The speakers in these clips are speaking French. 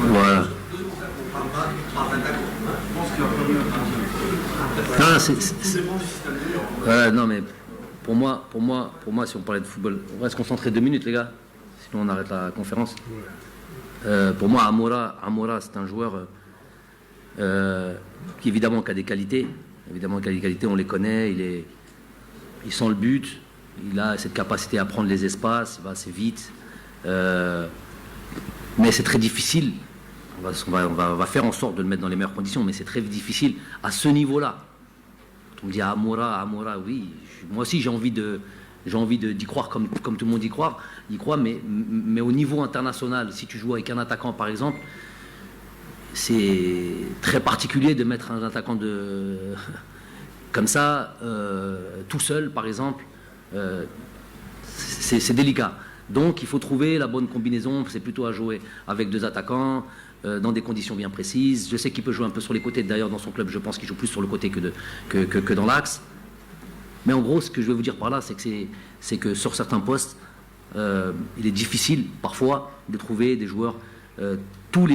Voilà. Non, mais pour moi, si on parlait de football, on va se concentrer 2 minutes, les gars. Sinon, on arrête la conférence. Pour moi, Amora, c'est un joueur qui évidemment a des qualités. Évidemment, qu'il a des qualités, on les connaît. Il sent le but. Il a cette capacité à prendre les espaces. Il va assez vite. Mais c'est très difficile. On va faire en sorte de le mettre dans les meilleures conditions, mais c'est très difficile à ce niveau-là. Quand on me dit Amora, oui, moi aussi j'ai envie d'y croire comme tout le monde y croit, mais au niveau international, si tu joues avec un attaquant par exemple, c'est très particulier de mettre un attaquant comme ça, tout seul par exemple, c'est délicat. Donc il faut trouver la bonne combinaison, c'est plutôt à jouer avec 2 attaquants, dans des conditions bien précises. Je sais qu'il peut jouer un peu sur les côtés, d'ailleurs dans son club je pense qu'il joue plus sur le côté que dans l'axe. Mais en gros ce que je veux vous dire par là c'est que sur certains postes il est difficile parfois de trouver des joueurs, tous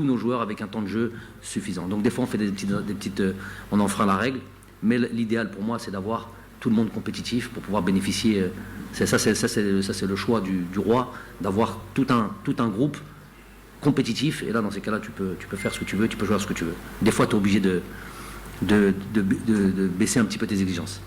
nos joueurs avec un temps de jeu suffisant. Donc des fois on fait des petites on enfreint la règle, mais l'idéal pour moi c'est d'avoir tout le monde compétitif pour pouvoir bénéficier. Ça c'est le choix du roi, d'avoir tout un groupe compétitif, et là dans ces cas-là tu peux faire ce que tu veux, tu peux jouer à ce que tu veux. Des fois tu es obligé de baisser un petit peu tes exigences.